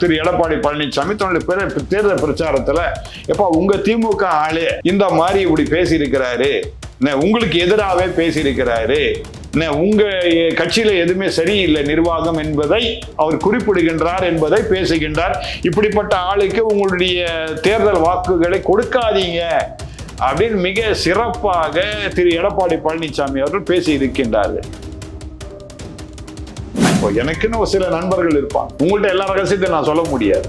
திரு எடப்பாடி பழனிசாமி தன்னுடைய தேர்தல் பிரச்சாரத்துல எப்ப உங்க திமுக ஆளே இந்த மாதிரி இப்படி பேசியிருக்கிறாரு, உங்களுக்கு எதிராகவே பேசியிருக்கிறாரு, உங்க கட்சியில எதுவுமே சரியில்லை நிர்வாகம் என்பதை அவர் குறிப்பிடுகின்றார் என்பதை பேசுகின்றார். இப்படிப்பட்ட ஆளுக்கு உங்களுடைய தேர்தல் வாக்குகளை கொடுக்காதீங்க அப்படின்னு மிக சிறப்பாக திரு எடப்பாடி பழனிசாமி அவர்கள் பேசி இருக்கின்றார்கள். எனக்குன்னு ஒரு சில நண்பர்கள் இருப்பாங்க. உங்கள்கிட்ட எல்லா ரகசியத்தையும் நான் சொல்ல முடியாது,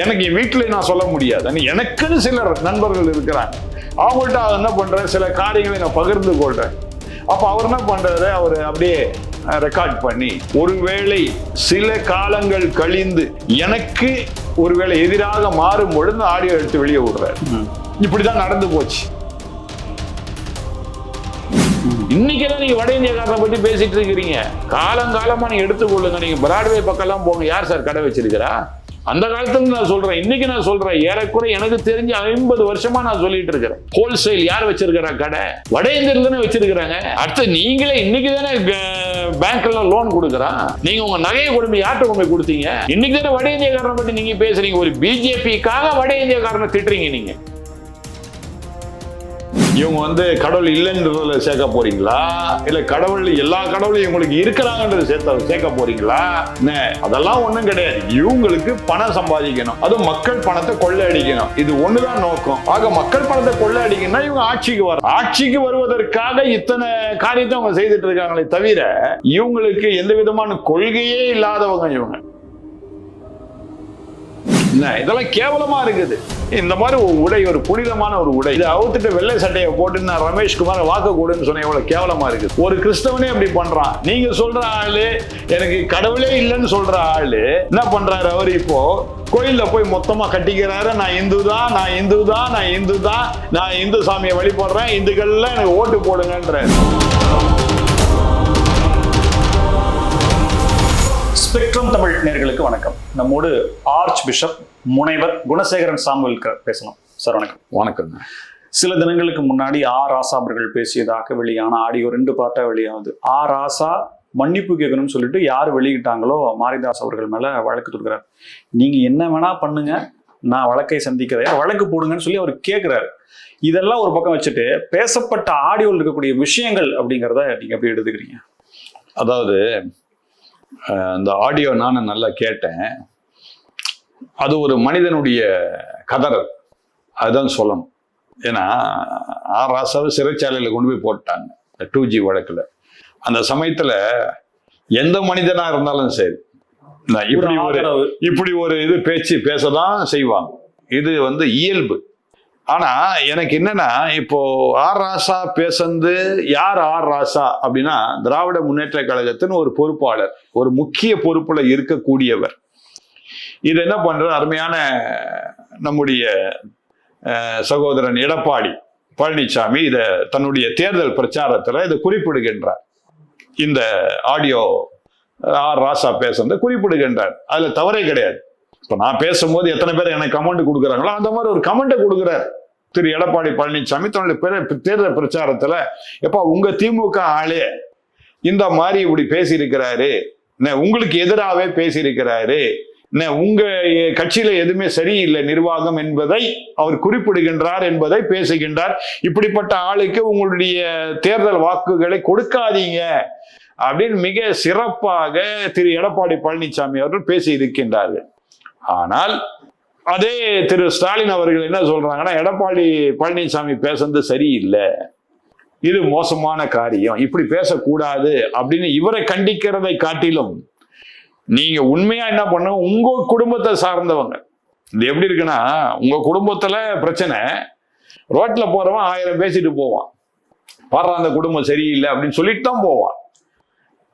எனக்கு என் வீட்டுல நான் சொல்ல முடியாது. எனக்குன்னு சில நண்பர்கள் இருக்கிறாங்க. அவங்கள்ட்ட என்ன பண்றேன், சில காரியங்களை நான் பகிர்ந்து கொள்றேன். அப்ப அவர் என்ன பண்றாரு, அவர் அப்படியே ரெக்கார்ட் பண்ணி ஒருவேளை சில காலங்கள் கழிந்து எனக்கு ஒருவேளை எதிராக மாறும் பொழுது ஆடியோ எடுத்து வெளியே விடுறாரு. இப்படிதான் நடந்து போச்சு. இன்னைக்குதான் நீங்க வட இந்தியக்காரனை பத்தி பேசிட்டு இருக்கிறீங்க. காலங்காலமா நீங்க எடுத்துக்கொள்ளுங்க. நீங்க பிராட்வே பக்கம் எல்லாம் போங்க, யார் சார் கடை வச்சிருக்கிறா? அந்த காலத்துல நான் சொல்றேன், இன்னைக்கு நான் சொல்றேன், ஏறக்குறை எனக்கு தெரிஞ்சு 50 வருஷமா நான் சொல்லிட்டு இருக்கிறேன். ஹோல்சேல் யார் வச்சிருக்கிறா கடை? வட இந்தியர்கள் தானே வச்சிருக்கிறாங்க. அடுத்து நீங்களே இன்னைக்கு தானே பேங்க்ல லோன் கொடுக்குறான். நீங்க உங்க நகையை கொடுமை யார்கிட்ட கொண்டு போய் கொடுத்தீங்க? இன்னைக்கு தானே வட இந்தியக்காரனை பத்தி நீங்க பேசுறீங்க. ஒரு பிஜேபிக்காக வட இந்தியக்காரனை திட்டுறீங்க நீங்க. இவங்க கடவுள் இல்லைன்றதுல சேர்க்க போறீங்களா, இல்ல கடவுள் எல்லா கடவுளும் இவங்களுக்கு இருக்கிறாங்கன்றது சேர்க்க போறீங்களா? அதெல்லாம் ஒண்ணும் கிடையாது. இவங்களுக்கு பணம் சம்பாதிக்கணும், அதுவும் மக்கள் பணத்தை கொள்ளையடிக்கணும். இது ஒண்ணுதான் நோக்கம். ஆக மக்கள் பணத்தை கொள்ளையடிக்கணும்னா இவங்க ஆட்சிக்கு வருவதற்காக இத்தனை காரியத்தை அவங்க செய்துட்டு இருக்காங்களே தவிர இவங்களுக்கு எந்த விதமான கொள்கையே இல்லாதவங்க இவங்க. இதெல்லாம் கேவலமா இருக்குது. இந்த மாதிரி ஒரு உடை, ஒரு புனிதமான ஒரு உடை, இதை அவுத்துட்டு வெள்ளை சட்டையை போட்டு நான் ரமேஷ்குமார் வாக்கு கூடுன்னு சொன்னேன். எவ்வளவு கேவலமா இருக்குது. ஒரு கிறிஸ்தவனே அப்படி பண்றான். நீங்க சொல்ற ஆளு எனக்கு கடவுளே இல்லைன்னு சொல்ற ஆளு என்ன பண்றாரு, அவர் இப்போ கோயில்ல போய் மொத்தமா கட்டிக்கிறாரு. நான் இந்து தான், நான் இந்து தான், நான் இந்து தான், நான் இந்து சாமியை வழிபடுறேன், இந்துக்கள்லாம் எனக்கு ஓட்டு போடுங்கன்ற. ஸ்பெக்ட்ரம் தமிழ் நேயர்களுக்கு வணக்கம். நம்மோடு ஆர்ச் பிஷப் முனைவர் குணசேகரன் சாமுவேல் பேசலாம். சார் வணக்கம். வணக்கம். சில தினங்களுக்கு முன்னாடி ராசா அவர்கள் பேசியதாக வெளியான ஆடியோ 2 பார்ட்டா வெளியாகுது. ராசா மன்னிப்பு கேட்கணும்னு சொல்லிட்டு யார் வெளியிட்டாங்களோ மாரிதாஸ் அவர்கள் மேல வழக்கு தொடுக்கிறார். நீங்க என்ன வேணா பண்ணுங்க, நான் வழக்கை சந்திக்கிறேன், வழக்கு போடுங்கன்னு சொல்லி அவர் கேட்கிறாரு. இதெல்லாம் ஒரு பக்கம் வச்சுட்டு பேசப்பட்ட ஆடியோவில் இருக்கக்கூடிய விஷயங்கள் அப்படிங்கிறத நீங்க எப்படி எடுத்துக்கிறீங்க? அதாவது அந்த ஆடியோ நானும் நல்லா கேட்டேன். அது ஒரு மனிதனுடைய கதறல், அதுதான் சொல்லணும். ஏன்னா ராசாவை சிறைச்சாலையில் கொண்டு போய் போட்டாங்க 2G வழக்குல. அந்த சமயத்துல எந்த மனிதனா இருந்தாலும் சரி இப்படி ஒரு இது பேசதான் செய்வாங்க. இது இயல்பு. ஆனா எனக்கு என்னன்னா, இப்போ ராசா பேசந்து யார் ராசா அப்படின்னா, திராவிட முன்னேற்ற கழகத்தின் ஒரு பொறுப்பாளர், ஒரு முக்கிய பொறுப்புல இருக்கக்கூடியவர். இது என்ன பண்ற, அருமையான நம்முடைய சகோதரன் எடப்பாடி பழனிசாமி இத தன்னுடைய தேர்தல் பிரச்சாரத்துல இதை குறிப்பிடுகின்றார். இந்த ஆடியோ ராசா பேசுறத குறிப்பிடுகின்றார். அதுல தவறே கிடையாது. இப்ப நான் பேசும்போது எத்தனை பேர் எனக்கு கமெண்ட் கொடுக்குறாங்களோ அந்த மாதிரி ஒரு கமெண்ட்டை கொடுக்குறார் திரு எடப்பாடி பழனிசாமி தன்னுடைய தேர்தல் பிரச்சாரத்துல. எப்ப உங்க திமுக ஆளே இந்த மாதிரி இப்படி பேசியிருக்கிறாரு, உங்களுக்கு எதிராகவே பேசியிருக்கிறாரு, உங்க கட்சியில எதுவுமே சரியில்லை நிர்வாகம் என்பதை அவர் குறிப்பிடுகின்றார் என்பதை பேசுகின்றார். இப்படிப்பட்ட ஆளுக்கு உங்களுடைய தேர்தல் வாக்குகளை கொடுக்காதீங்க அப்படின்னு மிக சிறப்பாக திரு எடப்பாடி பழனிசாமி அவர்கள் பேசி இருக்கின்றார்கள். ஆனால் அதே திரு ஸ்டாலின் அவர்கள் என்ன சொல்றாங்கன்னா, எடப்பாடி பழனிசாமி பேசுறது சரியில்லை, இது மோசமான காரியம், இப்படி பேசக்கூடாது அப்படின்னு இவரை கண்டிக்கிறதை காட்டிலும் நீங்க உண்மையா என்ன பண்ண, உங்க குடும்பத்தை சார்ந்தவங்க. இது எப்படி இருக்குன்னா, உங்க குடும்பத்துல பிரச்சனை, ரோட்ல போறவன் 1000 பேசிட்டு போவான், பாடுற அந்த குடும்பம் சரியில்லை அப்படின்னு சொல்லிட்டு தான் போவான்.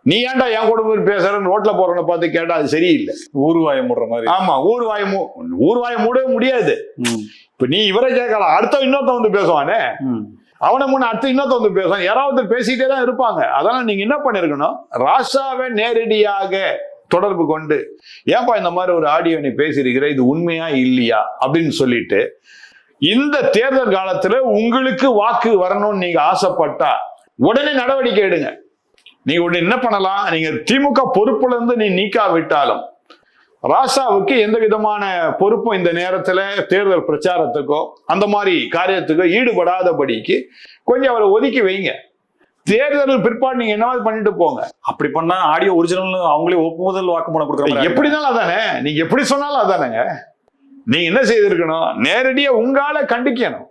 நீ ஏன்டா என் குடும்பம் பேசுறன்னு ரோட்ல போறவனை பார்த்து கேட்டா அது சரியில்லை, ஊர்வாய மூடுற மாதிரி. ஆமா, ஊர்வாய மூடவே முடியாது. இப்ப நீ இவரை கேட்கலாம், அடுத்த இன்னொருத்த பேசுவானே, அவனை முன்ன அடுத்து இன்னொருத்த பேசுவான், யாராவது பேசிட்டே தான் இருப்பாங்க. அதெல்லாம் நீங்க என்ன பண்ணிருக்கணும், ராசாவை நேரடியாக தொடர்பு கொண்டு, ஏன்பா இந்த மாதிரி ஒரு ஆடியோ நீ பேசியிருக்கிற, இது உண்மையா இல்லையா அப்படின்னு சொல்லிட்டு, இந்த தேர்தல் காலத்துல உங்களுக்கு வாக்கு வரணும்னு நீங்க ஆசைப்பட்டா உடனே நடவடிக்கை எடுங்க. நீங்க உடனே என்ன பண்ணலாம், நீங்க திமுக பொறுப்புல இருந்து நீ நீக்காவிட்டாலும் ராசாவுக்கு எந்த விதமான பொறுப்பும் இந்த நேரத்துல தேர்தல் பிரச்சாரத்துக்கோ அந்த மாதிரி காரியத்துக்கோ ஈடுபடாதபடிக்கு கொஞ்சம் அவரை ஒதுக்கி வைங்க. தேர்தல் பிற்பாடு நீங்க என்னவாது பண்ணிட்டு போங்க. அப்படி பண்ணா ஆடியோ ஒரிஜினல் அவங்களே ஒப்புதல் வாக்குமூலம் கொடுக்குறாங்க. எப்படினாலும் அதானே, நீங்க எப்படி சொன்னாலும் அதானேங்க. நீங்க என்ன செய்திருக்கணும், நேரடியா உங்களால கண்டிக்கணும்.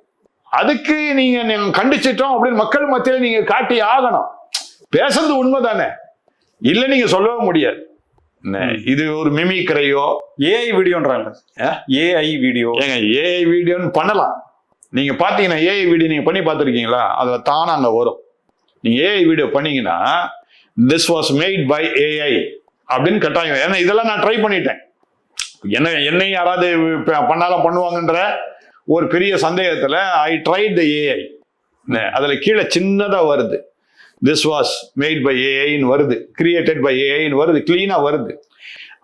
அதுக்கு நீங்க கண்டிச்சிட்டோம் அப்படின்னு மக்கள் மத்தியில நீங்க காட்டி ஆகணும். பேசுறது உண்மைதானே, இல்ல நீங்க சொல்லவே முடியாது. இது ஒரு மிமிக்ரையோ ஏஐ வீடியோன்றாங்க. ஏஐ வீடியோ ஏங்க, ஏஐ வீடியோன்னு பண்ணலாம். நீங்க பாத்தீங்கன்னா ஏஐ வீடியோ நீங்க பண்ணி பார்த்துருக்கீங்களா? அதுல தானா அங்க வரும். நீங்க ஏஐ வீடியோ பண்ணீங்கன்னா this was made by AI அப்படின்னு கட்டாயம். ஏன்னா இதெல்லாம் நான் ட்ரை பண்ணிட்டேன். என்னை யாராவது பண்ணாலும் பண்ணுவாங்கன்ற ஒரு பெரிய சந்தேகத்துல ஐ ட்ரைட் த ஏஐ. அதுல கீழே சின்னதா வருது, திஸ் வாஸ் மேட் பை ஏஐன்னு வருது, கிரியேட்டட் பை ஏஐன்னு வருது, கிளீனா வருது.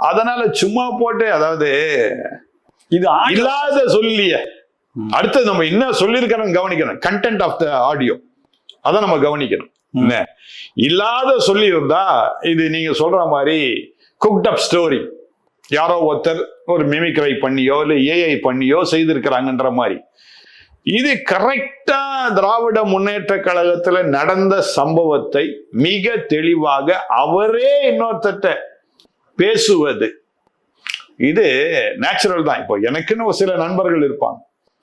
அதனால சும்மா போட்டு, அதாவது இது இல்லாத சொல்லிய அடுத்தது நம்ம என்ன சொல்லியிருக்கிறோம் கவனிக்கணும். கண்டென்ட் ஆஃப் த ஆடியோ அதான் நம்ம கவனிக்கணும். இல்லாத சொல்லி இருந்தா இது நீங்க சொல்ற மாதிரி குக்ட் அப் ஸ்டோரி, யாரோ ஒருத்தர் ஒரு மிமிக்ரை பண்ணியோ இல்ல ஏஐ பண்ணியோ செய்திருக்கிறாங்கன்ற மாதிரி. இது கரெக்டா திராவிட முன்னேற்ற கழகத்துல நடந்த சம்பவத்தை மிக தெளிவாக அவரே இன்னொருத்த பேசுவது, இது நேச்சுரல் தான். இப்போ எனக்குன்னு சில நண்பர்கள் இருப்பாங்க.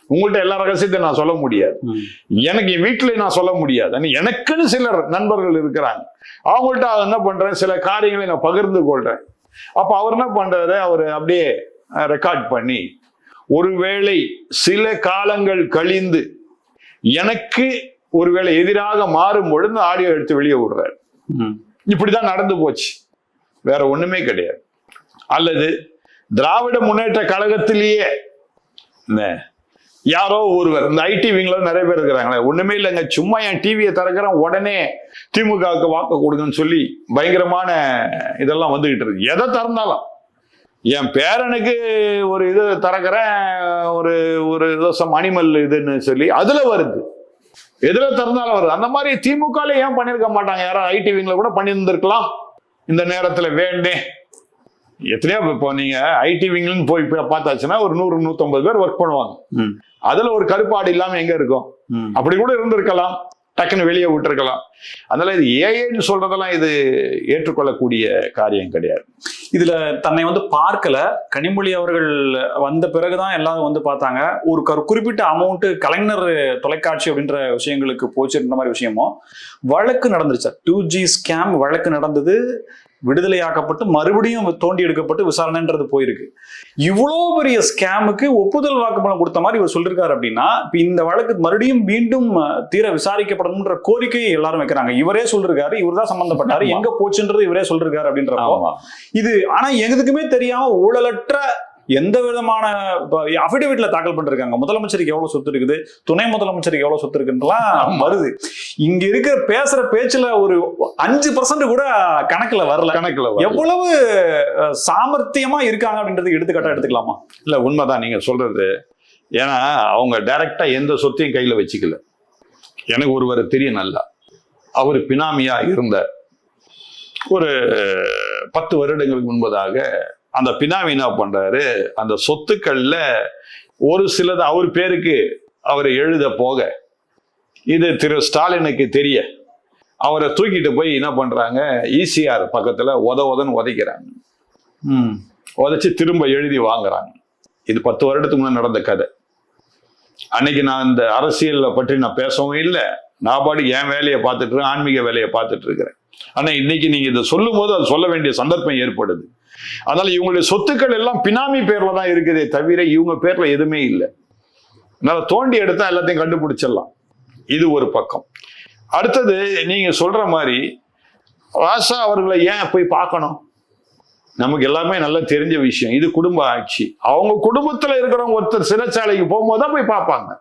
உங்கள்கிட்ட எல்லா ரகசியத்தையும் நான் சொல்ல முடியாது, எனக்கு என் வீட்டுல நான் சொல்ல முடியாது. எனக்குன்னு சில நண்பர்கள் இருக்கிறாங்க. அவங்கள்ட்ட என்ன பண்றேன், சில காரியங்களை நான் பகிர்ந்து கொள்றேன். அப்ப அவர் என்ன பண்றாரு, அவர் அப்படியே ரெக்கார்ட் பண்ணி ஒருவேளை சில காலங்கள் கழிந்து எனக்கு ஒருவேளை எதிராக மாறும் பொழுது ஆடியோ எடுத்து வெளியே விடுறாரு. இப்படிதான் நடந்து போச்சு, வேற ஒண்ணுமே கிடையாது. அல்லது திராவிட முன்னேற்ற கழகத்திலேயே யாரோ ஒருவர், இந்த ஐடி விங்ல நிறைய பேர் இருக்கிறாங்களே, ஒண்ணுமே இல்லைங்க, சும்மா என் டிவியை திறக்கிறேன் உடனே திமுகவுக்கு வாக்கு கொடுங்கன்னு சொல்லி பயங்கரமான இதெல்லாம் வந்துகிட்டு இருக்கு. எதை திறந்தாலும், என் பேரனுக்கு ஒரு இது திறக்கிறேன், ஒரு ஒரு அனிமல் இதுன்னு சொல்லி அதுல வருது, எதுல திறந்தாலும் வருது. அந்த மாதிரி திமுகல ஏன் பண்ணிருக்க மாட்டாங்க? யாராவது ஐடி விங்ல கூட பண்ணியிருந்திருக்கலாம் இந்த நேரத்துல. வேண்டே எத்தனையோ, இப்போ நீங்க ஐடி விங்லன்னு போய் பார்த்தாச்சுன்னா ஒரு 100-150 பேர் ஒர்க் பண்ணுவாங்க. அதுல ஒரு கருப்பாடு இல்லாம எங்க இருக்கும்? அப்படி கூட இருந்திருக்கலாம், டக்குன்னு வெளியே விட்டுருக்கலாம். அதனால இது ஏஐன்னு சொல்றதெல்லாம் இது ஏற்றுக்கொள்ளக்கூடிய காரியம் கிடையாது. இதுல தன்னை பார்க்கல, கனிமொழி அவர்கள் வந்த பிறகுதான் எல்லாரும் பார்த்தாங்க. ஒரு குறிப்பிட்ட அமௌண்ட் கலைஞர் தொலைக்காட்சி அப்படின்ற விஷயங்களுக்கு போச்சுன்ற மாதிரி விஷயமும் வழக்கு நடந்துருச்சு. 2G ஸ்கேம் வழக்கு நடந்தது, விடுதலையாக்கப்பட்டு மறுபடியும் தோண்டி எடுக்கப்பட்டு விசாரணைன்றது போயிருக்கு. இவ்வளோ பெரிய ஸ்கேமுக்கு ஒப்புதல் வாக்குமூலம் கொடுத்த மாதிரி இவர் சொல்லியிருக்காரு அப்படின்னா, இப்ப இந்த வழக்கு மறுபடியும் மீண்டும் தீர விசாரிக்கப்படணும்ன்ற கோரிக்கையை எல்லாரும் வைக்கிறாங்க. இவரே சொல்லிருக்காரு, இவர் தான் சம்பந்தப்பட்டாரு, எங்க போச்சுன்றது இவரே சொல்லிருக்காரு அப்படின்றப்போ இது. ஆனா எதுக்குமே தெரியாம ஊழலற்ற எந்த விதமான அபிடவிட்ல தாக்கல் பண்ணிருக்காங்க. முதலமைச்சருக்கு எவ்வளவு சொத்து இருக்குது, துணை முதலமைச்சருக்கு எவ்வளவு சொத்து இருக்குன்றலாம் வருது. இங்க இருக்கிற பேசுற பேச்சுல ஒரு 5% கூட கணக்குல வரல. எவ்வளவு சாமர்த்தியமா இருக்காங்க அப்படின்றது எடுத்துக்காட்டா எடுத்துக்கலாமா? இல்ல, உண்மைதான் நீங்க சொல்றது. ஏன்னா அவங்க டைரக்டா எந்த சொத்தையும் கையில வச்சுக்கல. எனக்கு ஒருவர் தெரியும் நல்லா, அவர் பினாமியா இருந்த ஒரு 10 வருடங்களுக்கு முன்பதாக அந்த பினாமி என்ன பண்றாரு, அந்த சொத்துக்கள்ல ஒரு சிலது அவர் பேருக்கு அவர் எழுத போக, இது திரு ஸ்டாலினுக்கு தெரிய அவரை தூக்கிட்டு போய் என்ன பண்றாங்க, ஈசிஆர் பக்கத்துல உதன்னு உதைக்கிறாங்க. உதைச்சு திரும்ப எழுதி வாங்குறாங்க. இது 10 வருடத்துக்கு முன்னாடி நடந்த கதை. அன்னைக்கு நான் இந்த அரசியலை பற்றி நான் பேசவும் இல்லை, நான் பாட்டுக்கு என் வேலையை பார்த்துட்டு இருக்கேன், ஆன்மீக வேலையை பார்த்துட்டு இருக்கிறேன். ஆனா இன்னைக்கு நீங்க இதை சொல்லும் போது அது சொல்ல வேண்டிய சந்தர்ப்பம் ஏற்படுது. அதனால இவங்களுடைய சொத்துக்கள் எல்லாம் பினாமி பேர்ல தான் இருக்குதே தவிர இவங்க பேர்ல எதுவுமே இல்லை. அதனால தோண்டி எடுத்தா எல்லாத்தையும் கண்டுபிடிச்சிடலாம். இது ஒரு பக்கம். அடுத்தது நீங்க சொல்ற மாதிரி ராசா அவர்களை ஏன் போய் பார்க்கணும்? நமக்கு எல்லாமே நல்லா தெரிஞ்ச விஷயம். இது குடும்ப ஆட்சி. அவங்க குடும்பத்துல இருக்கிறவங்க ஒருத்தர் சிறைச்சாலைக்கு போகும்போது தான் போய் பார்ப்பாங்க.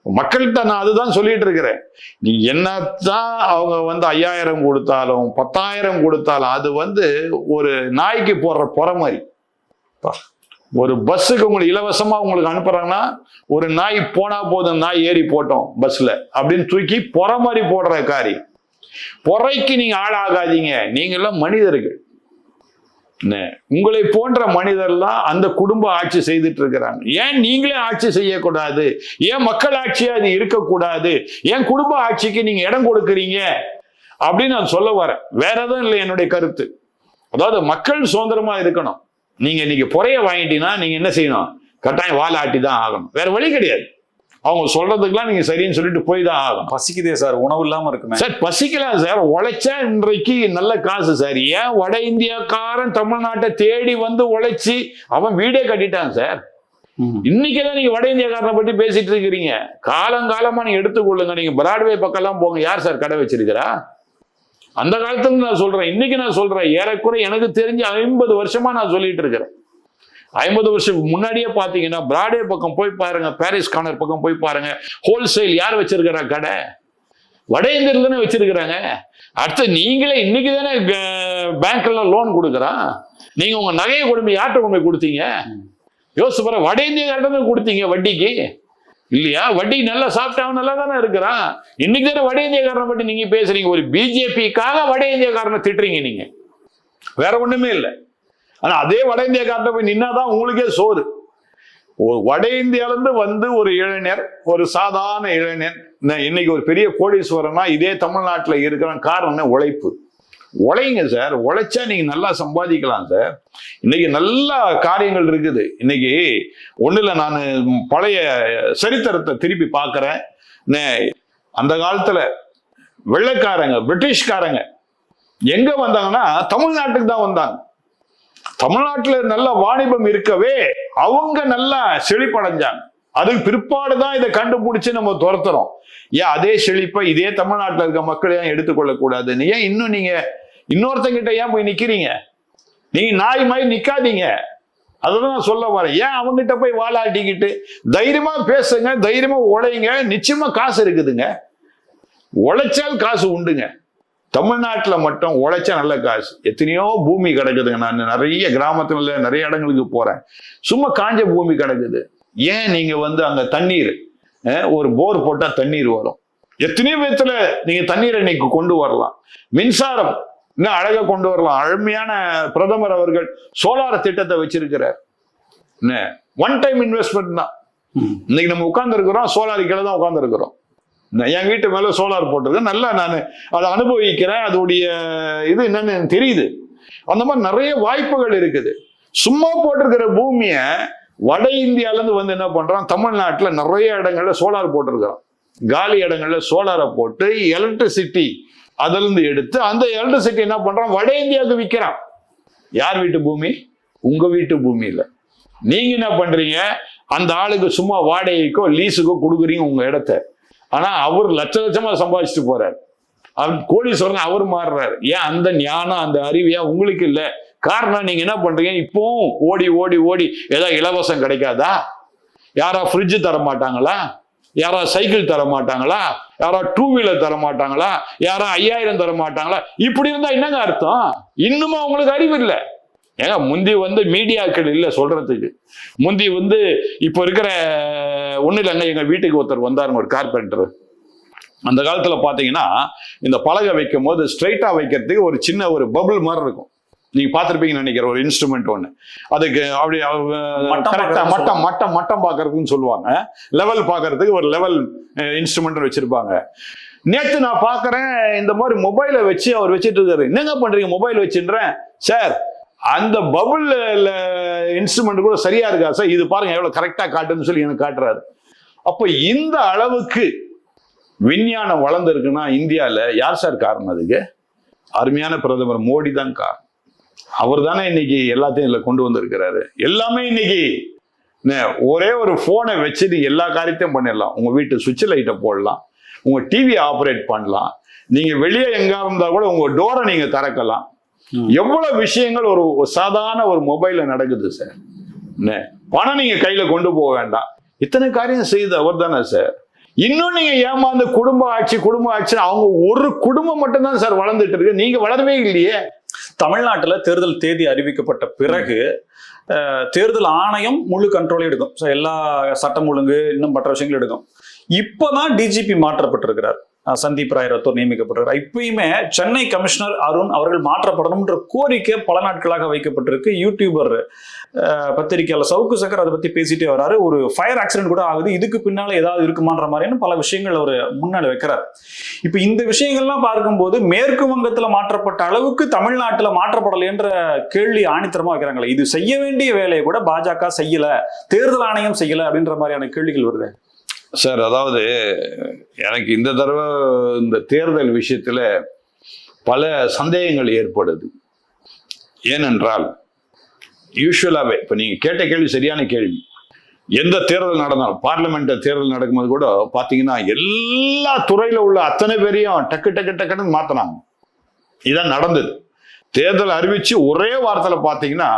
மக்கள்கிட்ட நான் அதுதான் சொல்லிட்டு இருக்கிறேன். நீ என்னத்தான் அவங்க 5000 கொடுத்தாலும் 10,000 கொடுத்தாலும் அது ஒரு நாய்க்கு போடுற புற மாதிரி. ஒரு பஸ்ஸுக்கு உங்களுக்கு இலவசமா உங்களுக்கு அனுப்புறாங்கன்னா, ஒரு நாய் போனா போதும், நாய் ஏறி போட்டோம் பஸ்ல அப்படின்னு தூக்கி புற மாதிரி போடுற காரியம். பொறைக்கு நீங்க ஆளாகாதீங்க, நீங்க எல்லாம் மனிதர்கள். உங்களை போன்ற மனிதர்லாம் அந்த குடும்ப ஆட்சி செய்துட்டு இருக்கிறாங்க. ஏன் நீங்களே ஆட்சி செய்யக்கூடாது? ஏன் மக்கள் ஆட்சியா அது இருக்கக்கூடாது? ஏன் குடும்ப ஆட்சிக்கு நீங்க இடம் கொடுக்குறீங்க அப்படின்னு நான் சொல்ல வரேன். வேற எதுவும் இல்லை என்னுடைய கருத்து. அதாவது மக்கள் சுதந்திரமா இருக்கணும். நீங்க இன்னைக்கு பொறைய வாங்கிட்டீங்கன்னா நீங்க என்ன செய்யணும்? கட்டாயம் வாழ ஆட்டி தான் ஆகணும். வேற வழி கிடையாது. அவங்க சொல்றதுக்கெல்லாம் நீங்க சரின்னு சொல்லிட்டு போய் தான் ஆகணும். பசிக்குதே சார், உணவு இல்லாம இருக்குமே சார். பசிக்கலாம் சார், உழைச்சா இன்றைக்கு நல்ல காசு சார். ஏன் வட இந்தியாக்காரன் தமிழ்நாட்டை தேடி வந்து உழைச்சி அவன் வீடே கட்டிட்டான் சார். இன்னைக்குதான் நீங்க வட இந்தியாக்காரனை பத்தி பேசிட்டு இருக்கிறீங்க. காலங்காலமா நீங்க எடுத்துக்கொள்ளுங்க. நீங்க பிராட்வே பக்கம் எல்லாம் போங்க. யார் சார் கடை வச்சிருக்கிறா? அந்த காலத்துல நான் சொல்றேன், இன்னைக்கு நான் சொல்றேன். ஏறக்குறை எனக்கு தெரிஞ்சு 50 வருஷமா நான் சொல்லிட்டு இருக்கிறேன். 50 வருஷம் முன்னாடியே பாத்தீங்கன்னா பிராட்வே பக்கம் போய் பாருங்க, பாரிஸ் கார்னர் பக்கம் போய் பாருங்க. ஹோல்சேல் யார் வச்சிருக்கிறா கடை? வட இந்தியில தானே வச்சிருக்கிறாங்க. அடுத்து நீங்களே இன்னைக்கு தானே பேங்க்ல லோன் கொடுக்குறான். நீங்க உங்க நகையை கொண்டு யார்கிட்ட கொண்டு போய் கொடுத்தீங்க? யோசிச்சு பாரு. வட இந்தியார்ட்ட கொடுத்தீங்க வட்டிக்கு இல்லையா? வட்டி நல்லா சாப்பிட்டவன் நல்லா தானே இருக்கிறான். இன்னைக்கு தானே வட இந்தியக்காரனை பற்றி நீங்க பேசுறீங்க. ஒரு பிஜேபிக்காக வட இந்தியக்காரனை திட்டுறீங்க நீங்க, வேற ஒண்ணுமே இல்லை. ஆனா அதே வட இந்தியக்காரனை போய் நின்னாதான் உங்களுக்கே சோறு. ஒரு வட இந்தியாவிலிருந்து வந்து ஒரு இளைஞர், ஒரு சாதாரண இளைஞர் இன்னைக்கு ஒரு பெரிய கோடீஸ்வரனா இதே தமிழ்நாட்டில் இருக்கிற காரணம் உழைப்பு. உழைங்க சார். உழைச்சா நீங்க நல்லா சம்பாதிக்கலாம் சார். இன்னைக்கு நல்ல காரியங்கள் இருக்குது. இன்னைக்கு ஒண்ணுல நான் பழைய சரித்திரத்தை திருப்பி பார்க்கிறேன். அந்த காலத்துல வெள்ளைக்காரங்க, பிரிட்டிஷ்காரங்க எங்க வந்தாங்கன்னா தமிழ்நாட்டுக்கு தான் வந்தாங்க. தமிழ்நாட்டுல நல்ல வாணிபம் இருக்கவே அவங்க நல்லா செழிப்படைஞ்சாங்க. அதுக்கு பிற்பாடுதான் இதை கண்டுபிடிச்சு நம்ம துரத்துறோம். ஏன் அதே செழிப்பை இதே தமிழ்நாட்டில் இருக்க மக்கள் ஏன் எடுத்துக்கொள்ள கூடாதுன்னு? ஏன் இன்னும் நீங்க இன்னொருத்தங்கிட்ட ஏன் போய் நிக்கிறீங்க? நீங்க நாய் மாதிரி நிக்காதீங்க. அதுதான் நான் சொல்ல வரேன். ஏன் அவங்ககிட்ட போய் வாழாட்டிக்கிட்டு தைரியமா பேசுங்க, தைரியமா உழைங்க. நிச்சயமா காசு இருக்குதுங்க. உழைச்சால் காசு உண்டுங்க. தமிழ்நாட்டில் மட்டும் உழைச்சா நல்ல காசு. எத்தனையோ பூமி கிடக்குதுங்க. நான் நிறைய கிராமத்துல நிறைய இடங்களுக்கு போறேன். சும்மா காஞ்ச பூமி கிடக்குது. ஏன் நீங்க வந்து அங்க தண்ணீர், ஒரு போர் போட்டா தண்ணீர் வரும். எத்தனையோ விதத்துல நீங்க தண்ணீரை இன்னைக்கு கொண்டு வரலாம். மின்சாரம் இன்னும் அழகா கொண்டு வரலாம். அருமையான பிரதமர் அவர்கள் சோலார் திட்டத்தை வச்சிருக்கிறார். ஒன் டைம் இன்வெஸ்ட்மெண்ட் தான். இன்னைக்கு நம்ம உட்கார்ந்து இருக்கிறோம், சோலார் கீழே தான் உட்கார்ந்து இருக்கிறோம். என் வீட்டு மேல சோலார் போட்டிருக்கேன். நல்லா நான் அதை அனுபவிக்கிறேன். அதோடைய இது என்னன்னு எனக்கு தெரியுது. அந்த மாதிரி நிறைய வாய்ப்புகள் இருக்குது. சும்மா போட்டிருக்கிற பூமியை வட இந்தியால இருந்து வந்து என்ன பண்றான், தமிழ்நாட்டுல நிறைய இடங்கள்ல சோலார் போட்டிருக்கிறான். காலி இடங்கள்ல சோலாரை போட்டு எலக்ட்ரிசிட்டி அதுல இருந்து எடுத்து அந்த எலக்ட்ரிசிட்டி என்ன பண்றான், வட இந்தியாவுக்கு விற்கிறான். யார் வீட்டு பூமி? உங்க வீட்டு பூமி இல்ல. நீங்க என்ன பண்றீங்க, அந்த ஆளுக்கு சும்மா வாடகைக்கோ லீஸுக்கோ கொடுக்குறீங்க உங்க இடத்த. ஆனா அவர் லட்ச லட்சமா சம்பாதிச்சுட்டு போறாரு. அவர் கோடீஸ்வரன் அவர் மாறுறாரு. ஏன் அந்த ஞானம் அந்த அறிவியா உங்களுக்கு இல்ல? காரணம் நீங்க என்ன பண்றீங்க, இப்பவும் ஓடி ஓடி ஓடி ஏதாவது இலவசம் கிடைக்காதா? யாரா ஃப்ரிட்ஜ் தர மாட்டாங்களா? யாரா சைக்கிள் தர மாட்டாங்களா? யாரா 2 வீலர் தர மாட்டாங்களா? யாரா 5000 தர மாட்டாங்களா? இப்படி இருந்தா என்னங்க அர்த்தம்? இன்னுமா உங்களுக்கு அறிவு இல்லை? ஏங்க முந்தி வந்து மீடியாக்கள் இல்லை சொல்றதுக்கு. முந்தி வந்து இப்ப இருக்கிற ஒண்ணு இல்லைங்க. எங்க வீட்டுக்கு ஒருத்தர் வந்தாருங்க, ஒரு கார்பெண்டர். அந்த காலத்துல பாத்தீங்கன்னா இந்த பலகை வைக்கும் போது ஸ்ட்ரைட்டா வைக்கிறதுக்கு ஒரு சின்ன ஒரு பபுள் மாதிரி இருக்கும். நீங்க பார்த்திருப்பீங்கன்னு நினைக்கிற ஒரு இன்ஸ்ட்ருமெண்ட் ஒண்ணு. அதுக்கு அப்படி கரெக்டா மட்டம் பாக்குறதுன்னு சொல்லுவாங்க. லெவல் பாக்குறதுக்கு ஒரு லெவல் இன்ஸ்ட்ருமெண்ட் வச்சிருப்பாங்க. நேற்று நான் பாக்குறேன் இந்த மாதிரி மொபைலை வச்சு அவர் வச்சுட்டு இருக்காரு. என்னங்க பண்றீங்க மொபைல் வச்சுன்றேன். சார் அந்த பபுள் இன்ஸ்ட்ருமெண்ட் கூட சரியா இருக்கா சார்? இது பாருங்க எவ்வளவு கரெக்டா காட்டுன்னு சொல்லி எனக்கு காட்டுறாரு. அப்ப இந்த அளவுக்கு விஞ்ஞானம் வளர்ந்து இருக்குன்னா இந்தியால யார் சார் காரணம்? அதுக்கு அருமையான பிரதமர் மோடி தான் காரணம். அவர் தானே இன்னைக்கு எல்லாத்தையும் இதுல கொண்டு வந்திருக்கிறாரு. எல்லாமே இன்னைக்கு ஒரே ஒரு போனை வச்சு நீங்க எல்லா காரியத்தையும் பண்ணிடலாம். உங்க வீட்டு சுவிட்ச் லைட்டை போடலாம், உங்க டிவி ஆப்ரேட் பண்ணலாம், நீங்க வெளியே எங்க இருந்தா கூட உங்க டோரை நீங்க திறக்கலாம். எவ்வளவு விஷயங்கள் ஒரு சாதாரண ஒரு மொபைல்ல நடக்குது சார். பணம் நீங்க கையில கொண்டு போக வேண்டாம். இத்தனை காரியம் செய்து அவர் தானே சார். இன்னும் நீங்க ஏமாந்த குடும்ப ஆட்சி அவங்க ஒரு குடும்பம் மட்டும்தான் சார் வளர்ந்துட்டு இருக்கு. நீங்க வளரவே இல்லையே. தமிழ்நாட்டுல தேர்தல் தேதி அறிவிக்கப்பட்ட பிறகு தேர்தல் ஆணையம் முழு கண்ட்ரோல் எடுக்கும். எல்லா சட்டம் ஒழுங்கு இன்னும் மற்ற விஷயங்கள் எடுக்கும். இப்பதான் டிஜிபி மாற்றப்பட்டிருக்கிறார். சந்தீப் ராய் ரத்தோர் நியமிக்கப்பட்டிருக்கிறார். இப்பயுமே சென்னை கமிஷனர் அருண் அவர்கள் மாற்றப்படணும்ன்ற கோரிக்கை பல நாட்களாக வைக்கப்பட்டிருக்கு. யூடியூபர் பத்திரிகையாளர் சவுக்கு சக்கர் அதை பத்தி பேசிட்டே வராரு. ஒரு ஃபயர் ஆக்சிடென்ட் கூட ஆகுது, இதுக்கு பின்னால ஏதாவது இருக்குமான்ற மாதிரியான பல விஷயங்கள் அவர் முன்னாடி வைக்கிறார். இப்ப இந்த விஷயங்கள்லாம் பார்க்கும்போது மேற்கு வங்கத்துல மாற்றப்பட்ட அளவுக்கு தமிழ்நாட்டுல மாற்றப்படலைன்ற கேள்வி ஆணித்தரமா வைக்கிறாங்களே, இது செய்ய வேண்டிய வேலையை கூட பாஜக செய்யல, தேர்தல் ஆணையம் செய்யல அப்படின்ற மாதிரியான கேள்விகள் வருது. சார், அதாவது எனக்கு இந்த தடவை இந்த தேர்தல் விஷயத்துல பல சந்தேகங்கள் ஏற்படுது. ஏனென்றால் யூஸ்வலாகவே இப்போ நீங்கள் கேட்ட கேள்வி சரியான கேள்வி. எந்த தேர்தல் நடந்தாலும், பார்லிமெண்ட் தேர்தல் நடக்கும்போது கூட பார்த்தீங்கன்னா எல்லா துறையில் உள்ள அத்தனை பேரையும் டக்கு டக்கு டக்குன்னு மாற்றினாங்க. இதான் நடந்தது. தேர்தல் அறிவிச்சு ஒரே வாரத்தில் பார்த்தீங்கன்னா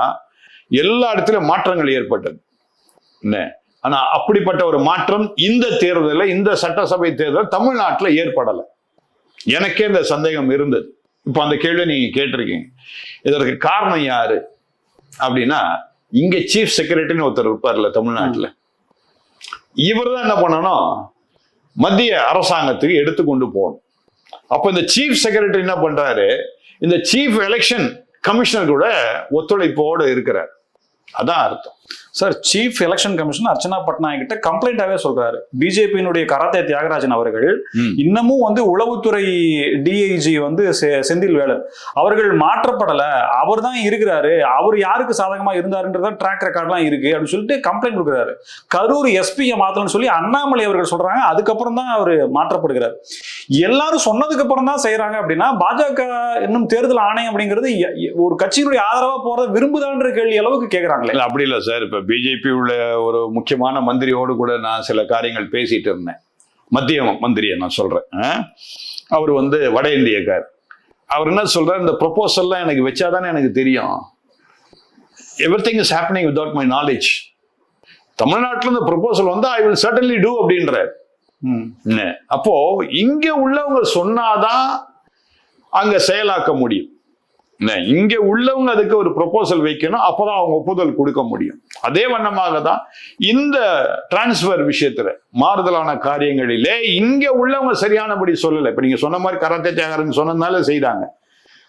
எல்லா இடத்துலையும் மாற்றங்கள் ஏற்பட்டது. என்ன, ஆனா அப்படிப்பட்ட ஒரு மாற்றம் இந்த தேர்தலில், இந்த சட்டசபை தேர்தல் தமிழ்நாட்டில் ஏற்படலை. எனக்கே இந்த சந்தேகம் இருந்தது. இப்போ அந்த கேள்வியை நீங்க கேட்டிருக்கீங்க. இதற்கு காரணம் யாரு அப்படின்னா, இங்க சீஃப் செக்ரட்டரின்னு ஒருத்தர் இருப்பார்ல தமிழ்நாட்டில், இவர் தான் என்ன பண்ணணும், மத்திய அரசாங்கத்துக்கு எடுத்து கொண்டு போகணும். அப்ப இந்த சீஃப் செக்ரட்டரி என்ன பண்றாரு, இந்த சீஃப் எலெக்ஷன் கமிஷனர் கூட ஒத்துழைப்போடு இருக்கிறார். அதான் அர்த்தம். Sir, chief election commission Archana Patnaik கிட்ட கம்ப்ளைண்டாவே சொல்றாரு. பிஜேபியினுடைய கராத்தே தியாகராஜன் அவர்கள் இன்னமும் உளவுத்துறை டிஐஜி செந்தில் வேலன் அவர்கள் மாற்றப்படல, அவர் தான் இருக்கிறாரு, அவர் யாருக்கு சாதகமா இருந்தாருன்றத ட்ராக் ரெக்கார்ட்லாம் இருக்கு அப்படின்னு சொல்லிட்டு கம்ப்ளைண்ட் கொடுக்குறாரு. கரூர் எஸ்பியை மாத்தலன்னு சொல்லி அண்ணாமலை அவர்கள் சொல்றாங்க. அதுக்கப்புறம் தான் அவர் மாற்றப்படுகிறார். எல்லாரும் சொன்னதுக்கு அப்புறம் தான் செய்யறாங்க. அப்படின்னா பாஜக இன்னும் தேர்தல் ஆணையம் அப்படிங்கிறது ஒரு கட்சியினுடைய ஆதரவா போறத விரும்புதான்ற கேள்வி அளவுக்கு கேட்கறாங்களே. அப்படி இல்லை சார். இப்ப பிஜேபி உள்ள ஒரு முக்கியமான மந்திரியோடு கூட நான் சில காரியங்கள் பேசிட்டு இருந்தேன். மத்திய மந்திரியை நான் சொல்றேன். அவர் வட இந்தியக்கார். அவர் என்ன சொல்றாரு, இந்த ப்ரொபோசல்லாம் எனக்கு வச்சாதானே எனக்கு தெரியும். Everything is happening without my knowledge. தமிழ்நாட்டில் இந்த proposal I will certainly do அப்படின்றார். அப்போ இங்க உள்ளவங்க சொன்னாதான் அங்க செயலாக்க முடியும். இங்க உள்ளவங்க அதுக்கு ஒரு ப்ரொபோசல் வைக்கணும், அப்பதான் அவங்க ஒப்புதல் கொடுக்க முடியும். அதே வண்ணமாக தான் இந்த டிரான்ஸ்பர் விஷயத்துல மாறுதலான காரியங்களிலே இங்க உள்ளவங்க சரியானபடி சொல்லலை. இப்ப நீங்க சொன்ன மாதிரி கராத்தே தியாகராஜன் சொன்னதுனால செய்தாங்க,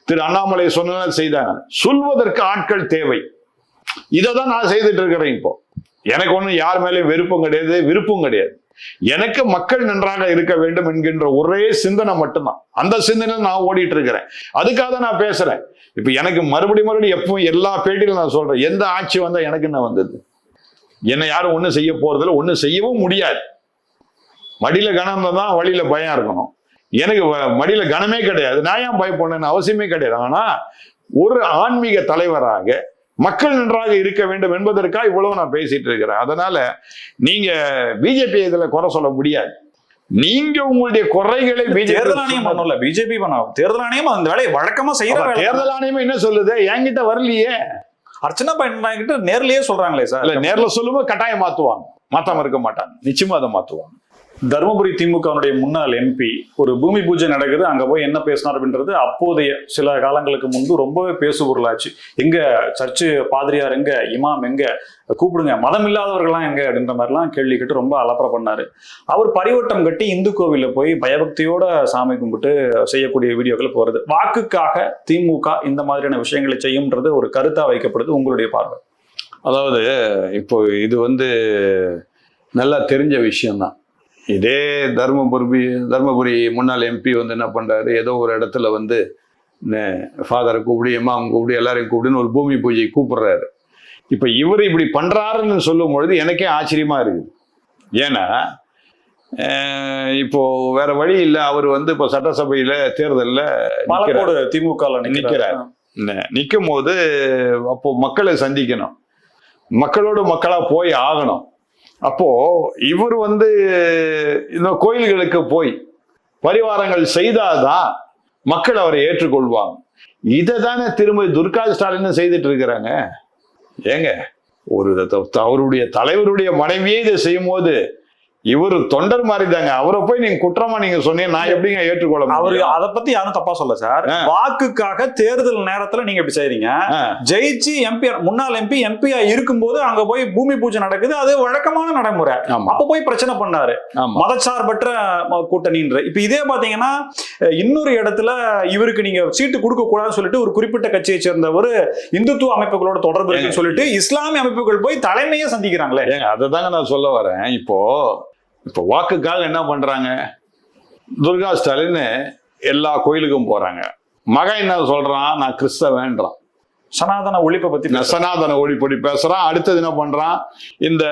திரு அண்ணாமலை சொன்னதுனால செய்தாங்க. சொல்வதற்கு ஆட்கள் தேவை. இதைதான் நான் செய்துட்டு இருக்கிறேன். இப்போ எனக்கு ஒன்றும் யார் மேலேயும் வெறுப்பும் கிடையாது, விருப்பம் கிடையாது. எனக்கு மக்கள் நன்றாக இருக்க வேண்டும் என்கின்ற ஒரே சிந்தனை மட்டும்தான். அந்த சிந்தனையில் நான் ஓடிட்டு இருக்கிறேன். அதுக்காக தான் நான் பேசுறேன். இப்ப எனக்கு மறுபடியும் எப்பவும் எல்லா பேட்டியிலும் நான் சொல்றேன், எந்த ஆட்சி வந்தா எனக்கு என்ன வந்தது, என்ன யாரும் ஒண்ணும் செய்ய போறதில்ல, ஒண்ணும் செய்யவும் முடியாது. மடியில கனம் தான், வழியில பயம் இருக்கணும். எனக்கு மடியில கனமே கிடையாது, நான் ஏன் பயப்படணும்னு அவசியமே கிடையாது. ஆனா ஒரு ஆன்மீக தலைவராக மக்கள் நன்றாக இருக்க வேண்டும் என்பதற்காக இவ்வளவு நான் பேசிட்டு இருக்கிறேன். அதனால நீங்க பிஜேபி இதுல குறை சொல்ல முடியாது. நீங்க உங்களுடைய குறைகளை தேர்தல் ஆணையம் பண்ணல, பிஜேபி பண்ணாலும் தேர்தல் ஆணையம் அந்த வேலையை வழக்கமா செய்யற. தேர்தல் ஆணையம் என்ன சொல்லுது, என்கிட்ட வரலையே. அர்ச்சனா பட்நாயக் கிட்ட நேர்லயே சொல்றாங்களே சார். இல்ல, நேர்ல சொல்லும்போது கட்டாயம் மாத்துவாங்க, மாத்தாம இருக்க மாட்டாங்க, நிச்சயமா அதை மாத்துவாங்க. தருமபுரி திமுகவுடைய முன்னாள் எம்பி ஒரு பூமி பூஜை நடக்குது, அங்க போய் என்ன பேசினார் அப்படின்றது அப்போதைய சில காலங்களுக்கு முன்பு ரொம்பவே பேசுபொருளாச்சு. எங்க சர்ச்சு பாதிரியார் எங்க, இமாம் எங்க, கூப்பிடுங்க, மதம் இல்லாதவர்கள்லாம் எங்க அப்படின்ற மாதிரிலாம் கேள்வி கேட்டு ரொம்ப அலப்பறை பண்ணாரு. அவர் பரிவட்டம் கட்டி இந்து கோவில்ல போய் பயபக்தியோட சாமி கும்பிட்டு செய்யக்கூடிய வீடியோக்கள் போறது. வாக்குக்காக திமுக இந்த மாதிரியான விஷயங்களை செய்யும்ன்றது ஒரு கருத்தா வைக்கப்படுது. உங்களுடைய பார்வை? அதாவது இப்போ இது நல்லா தெரிஞ்ச விஷயம்தான். இதே தர்மபுரி முன்னாள் எம்பி என்ன பண்றாரு, ஏதோ ஒரு இடத்துல ஃபாதரை கூப்பிடு, இமாம் கூப்பிடு, எல்லாரையும் கூப்பிடுன்னு ஒரு பூமி பூஜை கூப்பிடுறாரு. இப்ப இவர் இப்படி பண்றாருன்னு சொல்லும் பொழுது எனக்கே ஆச்சரியமா இருக்குது. ஏன்னா இப்போ வேற வழி இல்லை. அவர் இப்ப சட்டசபையில தேர்தலில் திமுக நிக்கிறார். நிற்கும் போது அப்போ மக்களை சந்திக்கணும், மக்களோடு மக்களா போய் ஆகணும். அப்போ இவர் இந்த கோயில்களுக்கு போய் பரிவாரங்கள் செய்தாதான் மக்கள் அவரை ஏற்றுக்கொள்வாங்க. இதை தானே திரும்ப துர்கா ஸ்டாலின் செய்துட்டு இருக்கிறாங்க. ஏங்க, அவருடைய தலைவருடைய மனைவியே இதை செய்யும் போது இவரு தொண்டர் மாதிரி தாங்க. அவரை போய் நீங்க குற்றமா நீங்க சொன்னீங்க, நான் எப்படிங்க ஏற்றுக்கொள்ள முடியும்? அவரு அதை பத்தி யாரும் தப்பா சொல்ல சார். வாக்குக்காக தேர்தல் நேரத்துல நீங்க இப்படி செய்றீங்க. ஜெயிச்சு எம்பி, முன்னாள் எம்பியா இருக்கும்போது அங்க போய் பூமி பூஜை நடக்குது, அது வழக்கமான நடைமுறை. அப்ப போய் பிரச்சனை பண்ணாரு மதச்சார்பற்ற கூட்டணின்ற. இப்ப இதே பாத்தீங்கன்னா இன்னொரு இடத்துல இவருக்கு நீங்க சீட்டு கொடுக்க கூடாதுன்னு சொல்லிட்டு ஒரு குறிப்பிட்ட கட்சியை சேர்ந்த ஒரு இந்துத்துவ அமைப்புகளோட தொடர்பு இருக்குன்னு சொல்லிட்டு இஸ்லாமிய அமைப்புகள் போய் தலைமையை சந்திக்கிறாங்களே. அதை தாங்க நான் சொல்ல வரேன். இப்போ வாக்குக்காக என்ன பண்றாங்க, துர்கா ஸ்டாலின் எல்லா கோயிலுக்கும் போறாங்க. மகன் என்ன சொல்றான், நான் கிறிஸ்தவன்றான். சனாதன ஒழிப்பை பத்தி சனாதன ஒழிப்படி பேசுறான். அடுத்தது என்ன பண்றான், இந்த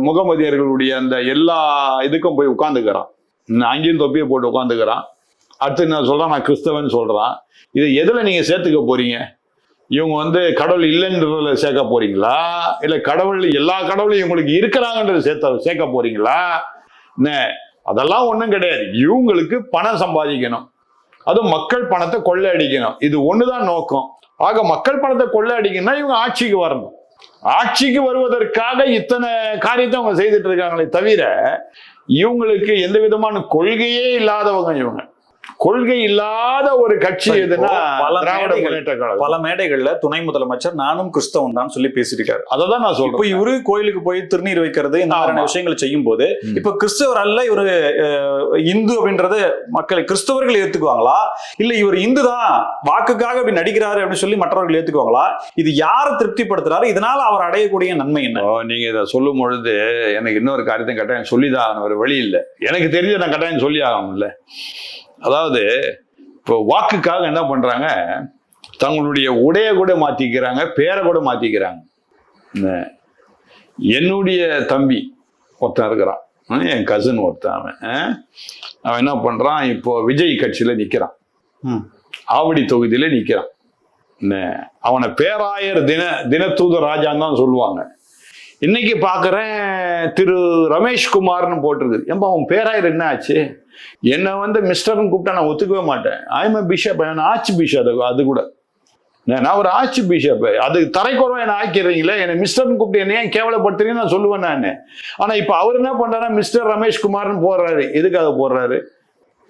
முகமதியர்களுடைய அந்த எல்லா இதுக்கும் போய் உட்காந்துக்கிறான். அங்கேயும் தொப்பியை போட்டு உட்காந்துக்கிறான். அடுத்து என்ன சொல்றான், நான் கிறிஸ்தவன் சொல்றான். இது எதுல நீங்க சேர்த்துக்க போறீங்க? இவங்க கடவுள் இல்லைன்றதுல சேர்க்க போறீங்களா, இல்ல கடவுள் எல்லா கடவுளும் இவங்களுக்கு இருக்கிறாங்கன்றது சேர்க்க போறீங்களா? அதெல்லாம் ஒண்ணும் கிடையாது. இவங்களுக்கு பணம் சம்பாதிக்கணும், அதுவும் மக்கள் பணத்தை கொள்ளை அடிக்கணும். இது ஒண்ணுதான் நோக்கம். ஆக மக்கள் பணத்தை கொள்ளை அடிக்கணும்னா இவங்க ஆட்சிக்கு வரணும். ஆட்சிக்கு வருவதற்காக இத்தனை காரியத்தை அவங்க செய்துட்டு இருக்காங்களே தவிர இவங்களுக்கு எந்த விதமான கொள்கையே இல்லாதவங்க. இவங்க கொள்கை இல்லாத ஒரு கட்சி எதுனா திராவிட முன்னேற்ற கழகம். பல மேடைகள்ல துணை முதலமைச்சர் நானும் கிறிஸ்தவன் தான் சொல்லி பேசியிருக்காரு. அததான் நான் சொல்றேன். இப்ப இவரு கோயிலுக்கு போய் திருநீர் வைக்கிறது இந்த மாதிரியான விஷயங்களை செய்யும் போது இப்ப கிறிஸ்தவர் அல்ல இவரு இந்து அப்படின்றது மக்கள் கிறிஸ்தவர்கள் ஏத்துக்குவாங்களா, இல்ல இவர் இந்து தான் வாக்குக்காக அப்படி நடிக்கிறாரு அப்படின்னு சொல்லி மற்றவர்கள் ஏத்துக்குவாங்களா? இது யாரை திருப்திப்படுத்துறாரு? இதனால அவர் அடையக்கூடிய நன்மை என்ன? நீங்க இதை சொல்லும் பொழுது எனக்கு இன்னொரு காரியத்தை கட்டாயம் சொல்லிதான் ஒரு வழி இல்லை. எனக்கு தெரிஞ்ச நான் கட்டாயம் சொல்லி ஆகணும்ல. அதாவது இப்போ வாக்குக்காக என்ன பண்றாங்க, தங்களுடைய உடைய கூட மாத்திக்கிறாங்க, பேரை கூட மாத்திக்கிறாங்க. என்னுடைய தம்பி ஒருத்தன் இருக்கிறான், என் கசின் ஒருத்தன். அவன் என்ன பண்றான், இப்போ விஜய் கட்சியில நிக்கிறான், ஆவடி தொகுதியில நிக்கிறான். அவனை பேராயர் தினத்தூதர் ராஜான்னு தான் சொல்லுவாங்க. இன்னைக்கு பாக்குறேன் திரு ரமேஷ்குமார்னு போட்டிருக்கு. ஏன்பா அவன் பேராயர் என்ன ஆச்சு? என்னை மிஸ்டர்னு கூப்பிட்டா நான் ஒத்துக்கவே மாட்டேன். I'm bishop, arch bishop. அது கூட நான் ஒரு ஆர்ச் பிஷப். அது தரைக்குறவா என்ன ஆக்கிறீங்களே, என்னை மிஸ்டர்னு கூப்பிட்டு என்ன ஏன் கேவலப்படுத்துறீங்கன்னு நான் சொல்லுவேன் நான். ஆனா இப்ப அவர் என்ன பண்றாரு, மிஸ்டர் ரமேஷ்குமார்னு போடுறாரு. எதுக்காக போடுறாரு?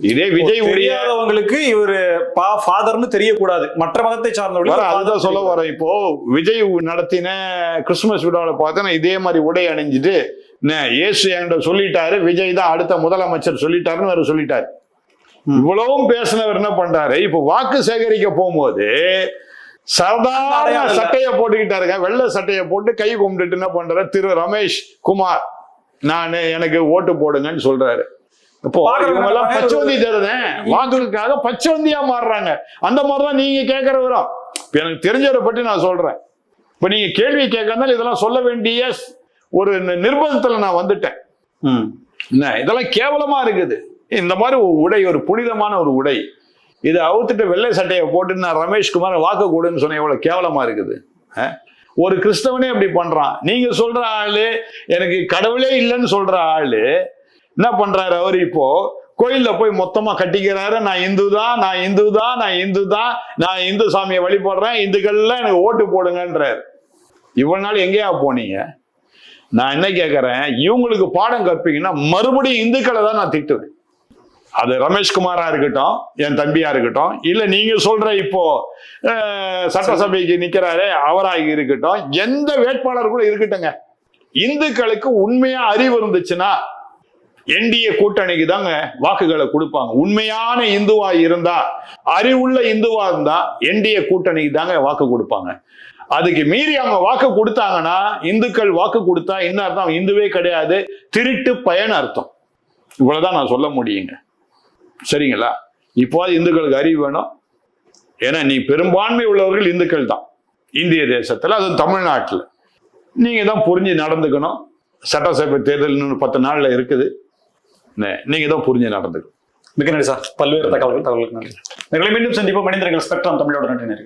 இதே விஜய் உரியவங்களுக்கு இவரு ஃபாதர்னு தெரியக்கூடாது, மற்ற மதத்தை சார்ந்தவர்கள். அதுதான் சொல்ல வரேன். இப்போ விஜய் நடத்தின கிறிஸ்துமஸ் விழாவில் பார்த்தா இதே மாதிரி உடை அணிஞ்சிட்டு இயேசு என்கிட்ட சொல்லிட்டாரு, விஜய் தான் அடுத்த முதலமைச்சர் சொல்லிட்டாருன்னு வேற சொல்லிட்டாரு. இவ்வளவும் பேசினவர் என்ன பண்றாரு, இப்ப வாக்கு சேகரிக்க போகும்போது சாதாரண சட்டையை போட்டுக்கிட்டாருங்க, வெள்ளை சட்டையை போட்டு கை கும்பிட்டுட்டு என்ன பண்றாரு, திரு ரமேஷ் குமார் எனக்கு ஓட்டு போடுங்கன்னு சொல்றாரு. இப்போ பச்சவந்தி தேர்தல் வாக்குக்காக பச்சவந்தியா மாறுறாங்க. அந்த மாதிரிதான் நீங்க கேட்கிற வரும். எனக்கு தெரிஞ்சவரை பற்றி நான் சொல்றேன். இப்ப நீங்க கேள்வி கேட்கறதுனால இதெல்லாம் சொல்ல வேண்டிய ஒரு நிர்பந்தத்துல நான் வந்துட்டேன். இதெல்லாம் கேவலமா இருக்குது. இந்த மாதிரி ஒரு உடை, ஒரு புனிதமான ஒரு உடை, இதை அவுத்துட்டு வெள்ளை சட்டையை போட்டு நான் ரமேஷ்குமார் வாக்கு கூடுன்னு சொன்னேன். எவ்வளவு கேவலமா இருக்குது. ஒரு கிறிஸ்தவனே அப்படி பண்றான். நீங்க சொல்ற ஆளு எனக்கு கடவுளே இல்லைன்னு சொல்ற ஆளு என்ன பண்றாரு, அவர் இப்போ கோயில்ல போய் மொத்தமா கட்டிக்கிறாரு. நான் இந்து தான், நான் இந்து தான், நான் இந்து தான், நான் இந்து சாமியை வழிபடுறேன், இந்துக்கள்லாம் எனக்கு ஓட்டு போடுங்கன்றாரு. இவ்வளவு நாள் எங்கேயா போனீங்க? நான் என்ன கேட்கறேன், இவங்களுக்கு பாடம் கற்பீங்கன்னா மறுபடியும் இந்துக்களை தான் நான் திட்டுவேன். அது ரமேஷ்குமாரா இருக்கட்டும், என் தம்பியா இருக்கட்டும், இல்ல நீங்க சொல்ற இப்போ சட்டசபைக்கு நிக்கிறாரு அவராக இருக்கட்டும், எந்த வேட்பாளர் கூட இருக்கட்டுங்க, இந்துக்களுக்கு உண்மையா அறிவு இருந்துச்சுன்னா என்டிஏ கூட்டணிக்கு தாங்க வாக்குகளை கொடுப்பாங்க. உண்மையான இந்துவா இருந்தா, அறிவுள்ள இந்துவா இருந்தா என்டிஏ கூட்டணிக்கு தாங்க வாக்கு கொடுப்பாங்க. அதுக்கு மீறி அவங்க வாக்கு கொடுத்தாங்கன்னா, இந்துக்கள் வாக்கு கொடுத்தா என்ன அர்த்தம், இந்துவே கிடையாது, திருட்டு பயன் அர்த்தம். இவ்வளவுதான் நான் சொல்ல முடியுங்க. சரிங்களா? இப்போ இந்துக்களுக்கு அறிவு வேணும். ஏன்னா நீ பெரும்பான்மை உள்ளவர்கள் இந்துக்கள் தான் இந்திய தேசத்துல, அது தமிழ்நாட்டுல. நீங்க தான் புரிஞ்சு நடந்துக்கணும். சட்டசபை தேர்தல் இன்னும் 10 நாள்ல இருக்குது. நீங்க தான் புரிஞ்சு நடந்துக்கணும். மிக நன்றி சார். பல்வேறு தகவல்களுக்கு நன்றி. மீண்டும் சந்திப்போம். மனிதர்கள் ஸ்பெக்ட்ரம் தமிழோட நன்றி.